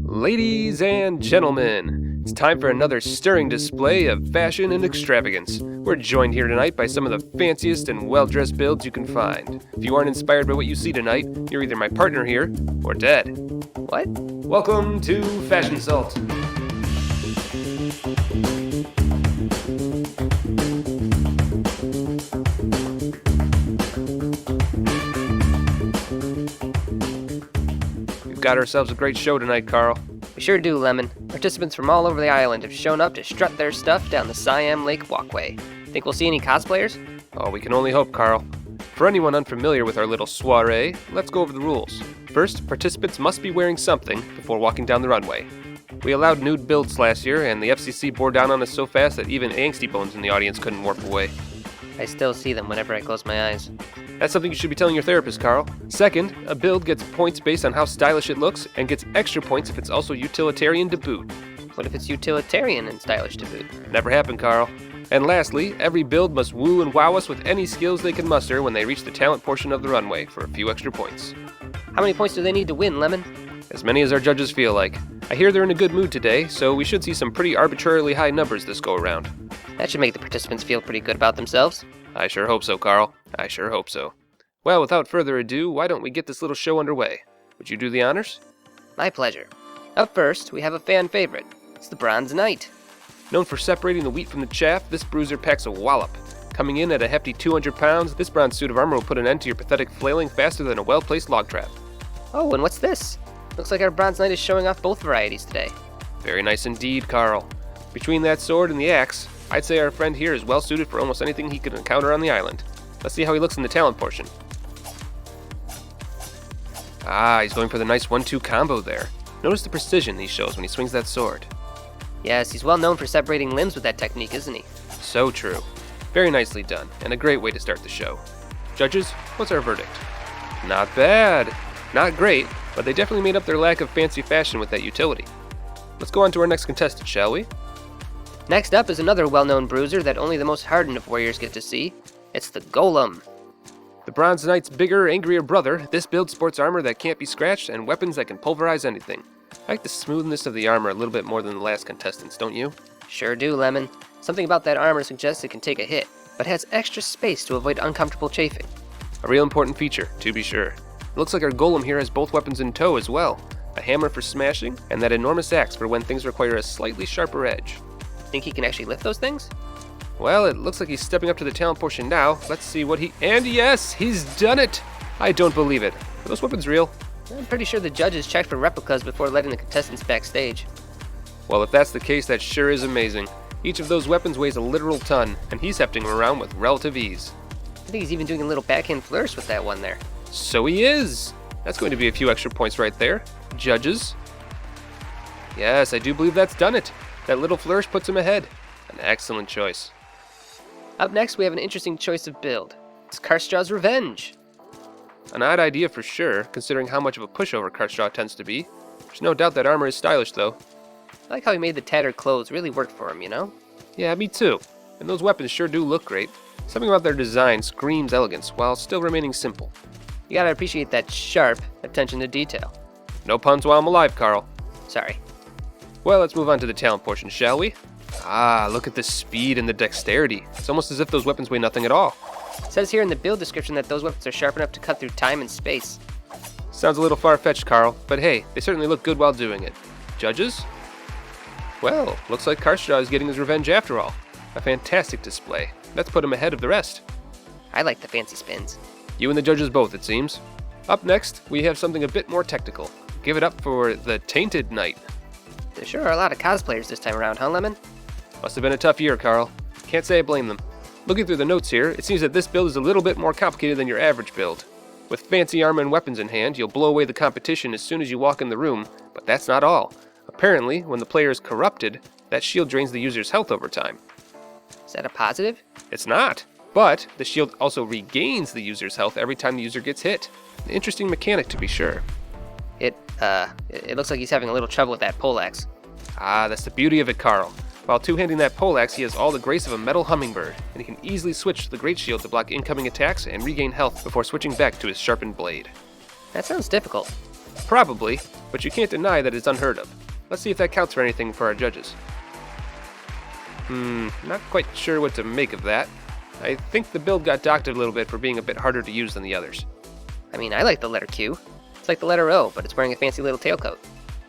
Ladies and gentlemen, it's time for another stirring display of fashion and extravagance. We're joined here tonight by some of the fanciest and well-dressed builds you can find. If you aren't inspired by what you see tonight, you're either my partner here or dead. What? Welcome to Fashion Salt. We've got ourselves a great show tonight, Carl. We sure do, Lemon. Participants from all over the island have shown up to strut their stuff down the Siam Lake walkway. Think we'll see any cosplayers? Oh, we can only hope, Carl. For anyone unfamiliar with our little soiree, let's go over the rules. First, participants must be wearing something before walking down the runway. We allowed nude builds last year, and the FCC bore down on us so fast that even angsty bones in the audience couldn't warp away. I still see them whenever I close my eyes. That's something you should be telling your therapist, Carl. Second, a build gets points based on how stylish it looks, and gets extra points if it's also utilitarian to boot. What if it's utilitarian and stylish to boot? Never happened, Carl. And lastly, every build must woo and wow us with any skills they can muster when they reach the talent portion of the runway for a few extra points. How many points do they need to win, Lemon? As many as our judges feel like. I hear they're in a good mood today, so we should see some pretty arbitrarily high numbers this go around. That should make the participants feel pretty good about themselves. I sure hope so, Carl. I sure hope so. Well, without further ado, why don't we get this little show underway? Would you do the honors? My pleasure. Up first, we have a fan favorite. It's the Bronze Knight. Known for separating the wheat from the chaff, this bruiser packs a wallop. Coming in at a hefty 200 pounds, this bronze suit of armor will put an end to your pathetic flailing faster than a well-placed log trap. Oh, and what's this? Looks like our Bronze Knight is showing off both varieties today. Very nice indeed, Carl. Between that sword and the axe, I'd say our friend here is well suited for almost anything he could encounter on the island. Let's see how he looks in the talent portion. Ah, he's going for the nice 1-2 combo there. Notice the precision he shows when he swings that sword. Yes, he's well known for separating limbs with that technique, isn't he? So true. Very nicely done, and a great way to start the show. Judges, what's our verdict? Not bad. Not great, but they definitely made up their lack of fancy fashion with that utility. Let's go on to our next contestant, shall we? Next up is another well-known bruiser that only the most hardened of warriors get to see. It's the Golem. The Bronze Knight's bigger, angrier brother, this build sports armor that can't be scratched and weapons that can pulverize anything. I like the smoothness of the armor a little bit more than the last contestants, don't you? Sure do, Lemon. Something about that armor suggests it can take a hit, but has extra space to avoid uncomfortable chafing. A real important feature, to be sure. It looks like our Golem here has both weapons in tow as well. A hammer for smashing, and that enormous axe for when things require a slightly sharper edge. Think he can actually lift those things? Well, it looks like he's stepping up to the talent portion now. Let's see what and yes, he's done it! I don't believe it. Are those weapons real? I'm pretty sure the judges checked for replicas before letting the contestants backstage. Well, if that's the case, that sure is amazing. Each of those weapons weighs a literal ton, and he's hefting them around with relative ease. I think he's even doing a little backhand flourish with that one there. So he is! That's going to be a few extra points right there. Judges? Yes, I do believe that's done it. That little flourish puts him ahead. An excellent choice. Up next, we have an interesting choice of build. It's Karstraw's Revenge. An odd idea for sure, considering how much of a pushover Karstraw tends to be. There's no doubt that armor is stylish, though. I like how he made the tattered clothes really work for him, you know? Yeah, me too. And those weapons sure do look great. Something about their design screams elegance, while still remaining simple. You gotta appreciate that sharp attention to detail. No puns while I'm alive, Carl. Sorry. Well, let's move on to the talent portion, shall we? Ah, look at the speed and the dexterity. It's almost as if those weapons weigh nothing at all. It says here in the build description that those weapons are sharp enough to cut through time and space. Sounds a little far-fetched, Carl, but hey, they certainly look good while doing it. Judges? Well, looks like Karstraw is getting his revenge after all. A fantastic display. Let's put him ahead of the rest. I like the fancy spins. You and the judges both, it seems. Up next, we have something a bit more technical. Give it up for the Tainted Knight. There sure are a lot of cosplayers this time around, huh, Lemon? Must have been a tough year, Carl. Can't say I blame them. Looking through the notes here, it seems that this build is a little bit more complicated than your average build. With fancy armor and weapons in hand, you'll blow away the competition as soon as you walk in the room, but that's not all. Apparently, when the player is corrupted, that shield drains the user's health over time. Is that a positive? It's not, but the shield also regains the user's health every time the user gets hit. An interesting mechanic to be sure. It looks like he's having a little trouble with that poleaxe. Ah, that's the beauty of it, Carl. While two-handing that poleaxe, he has all the grace of a metal hummingbird, and he can easily switch to the great shield to block incoming attacks and regain health before switching back to his sharpened blade. That sounds difficult. Probably, but you can't deny that it's unheard of. Let's see if that counts for anything for our judges. Not quite sure what to make of that. I think the build got docked a little bit for being a bit harder to use than the others. I mean, I like the letter Q. It's like the letter O, but it's wearing a fancy little tailcoat.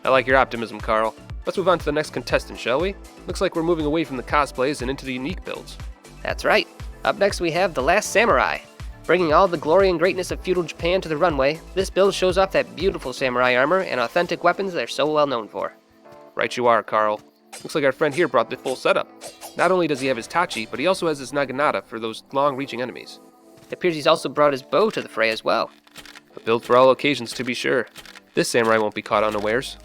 I like your optimism, Carl. Let's move on to the next contestant, shall we? Looks like we're moving away from the cosplays and into the unique builds. That's right. Up next we have The Last Samurai. Bringing all the glory and greatness of feudal Japan to the runway, this build shows off that beautiful samurai armor and authentic weapons they're so well known for. Right you are, Carl. Looks like our friend here brought the full setup. Not only does he have his tachi, but he also has his naginata for those long-reaching enemies. It appears he's also brought his bow to the fray as well. A build for all occasions, to be sure. This samurai won't be caught unawares.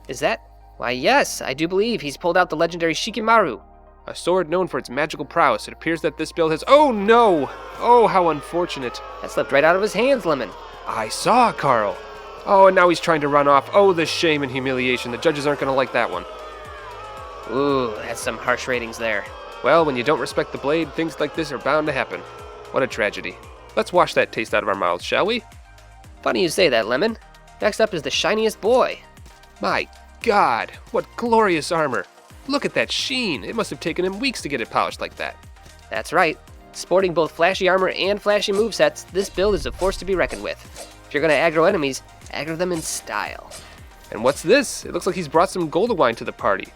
Is that? Why yes, I do believe he's pulled out the legendary Shikimaru. A sword known for its magical prowess. It appears that this build has— Oh no! Oh, how unfortunate. That slipped right out of his hands, Lemon. I saw, Carl. Oh, and now he's trying to run off. Oh, the shame and humiliation. The judges aren't going to like that one. Ooh, that's some harsh ratings there. Well, when you don't respect the blade, things like this are bound to happen. What a tragedy. Let's wash that taste out of our mouths, shall we? Funny you say that, Lemon. Next up is the shiniest boy. My God, what glorious armor. Look at that sheen. It must have taken him weeks to get it polished like that. That's right. Sporting both flashy armor and flashy movesets, this build is a force to be reckoned with. If you're going to aggro enemies, aggro them in style. And what's this? It looks like he's brought some gold wine to the party.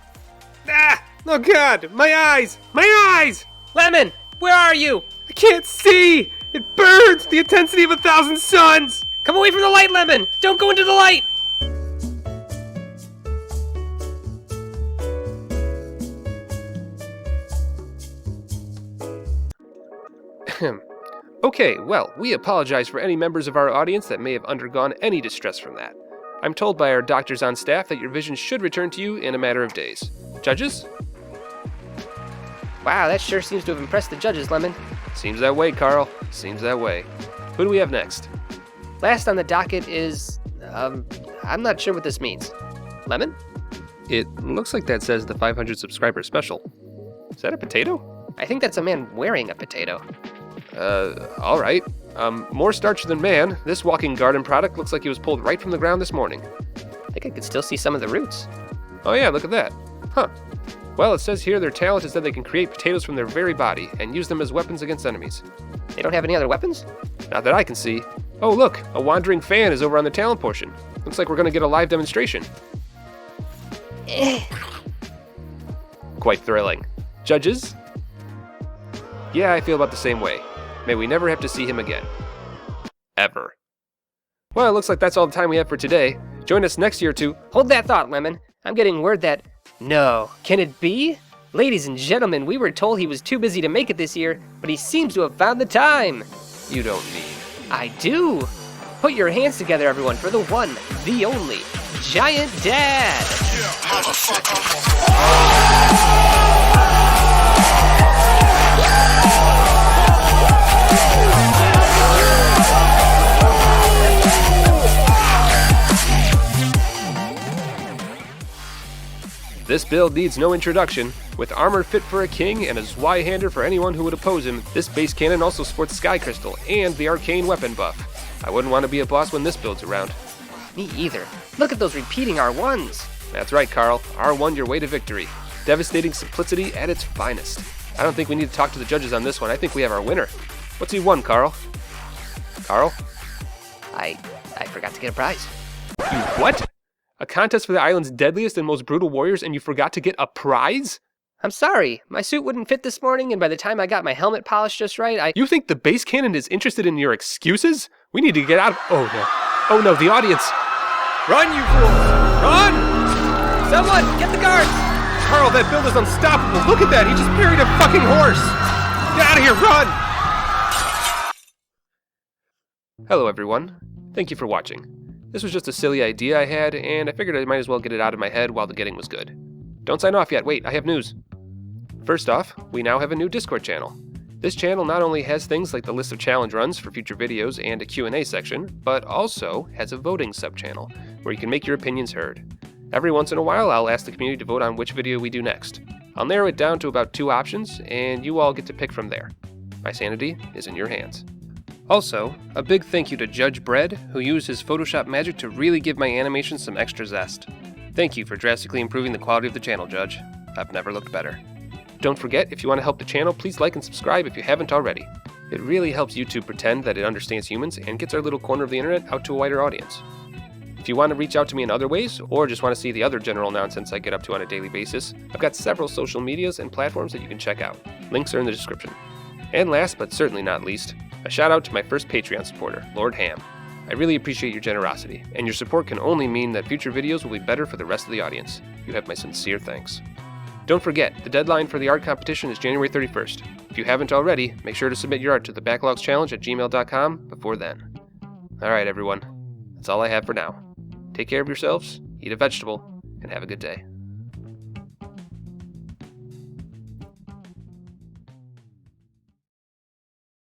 Ah! Oh God! My eyes! My eyes! Lemon, where are you? I can't see! It burns! The intensity of 1,000 suns! Come away from the light, Lemon! Don't go into the light! Okay, well, we apologize for any members of our audience that may have undergone any distress from that. I'm told by our doctors on staff that your vision should return to you in a matter of days. Judges? Wow, that sure seems to have impressed the judges, Lemon. Seems that way, Carl. Seems that way. Who do we have next? Last on the docket is, I'm not sure what this means. Lemon? It looks like that says the 500 subscriber special. Is that a potato? I think that's a man wearing a potato. Alright. More starch than man. This walking garden product looks like it was pulled right from the ground this morning. I think I could still see some of the roots. Oh yeah, look at that. Huh. Well, it says here their talent is that they can create potatoes from their very body and use them as weapons against enemies. They don't have any other weapons? Not that I can see. Oh look, a wandering fan is over on the talent portion. Looks like we're gonna get a live demonstration. Quite thrilling. Judges? Yeah, I feel about the same way. May we never have to see him again. Ever. Well, it looks like that's all the time we have for today. Join us next year to— Hold that thought, Lemon. I'm getting word that... No. Can it be? Ladies and gentlemen, we were told he was too busy to make it this year, but he seems to have found the time. You don't mean. I do. Put your hands together, everyone, for the one, the only, Giant Dad. This build needs no introduction. With armor fit for a king and a Zweihander for anyone who would oppose him, this base cannon also sports Sky Crystal and the arcane weapon buff. I wouldn't want to be a boss when this build's around. Me either. Look at those repeating R1s. That's right, Carl. R1 your way to victory. Devastating simplicity at its finest. I don't think we need to talk to the judges on this one. I think we have our winner. What's he won, Carl? Carl? I forgot to get a prize. You what? A contest for the island's deadliest and most brutal warriors, and you forgot to get a prize? I'm sorry. My suit wouldn't fit this morning, and by the time I got my helmet polished just right, You think the base cannon is interested in your excuses? We need to get out of— Oh no. Oh no, the audience! Run, you fools! Run! Someone, get the guards! Carl, that build is unstoppable. Look at that. He just buried a fucking horse. Get out of here. Run. Hello, everyone. Thank you for watching. This was just a silly idea I had, and I figured I might as well get it out of my head while the getting was good. Don't sign off yet. Wait, I have news. First off, we now have a new Discord channel. This channel not only has things like the list of challenge runs for future videos and a Q&A section, but also has a voting sub-channel where you can make your opinions heard. Every once in a while, I'll ask the community to vote on which video we do next. I'll narrow it down to about 2 options, and you all get to pick from there. My sanity is in your hands. Also, a big thank you to JudgeBredd, who used his Photoshop magic to really give my animations some extra zest. Thank you for drastically improving the quality of the channel, Judge. I've never looked better. Don't forget, if you want to help the channel, please like and subscribe if you haven't already. It really helps YouTube pretend that it understands humans and gets our little corner of the internet out to a wider audience. If you want to reach out to me in other ways, or just want to see the other general nonsense I get up to on a daily basis, I've got several social medias and platforms that you can check out. Links are in the description. And last but certainly not least, a shout out to my first Patreon supporter, Lord Ham. I really appreciate your generosity, and your support can only mean that future videos will be better for the rest of the audience. You have my sincere thanks. Don't forget, the deadline for the art competition is January 31st. If you haven't already, make sure to submit your art to the backlogs@gmail.com before then. Alright everyone, that's all I have for now. Take care of yourselves, eat a vegetable, and have a good day.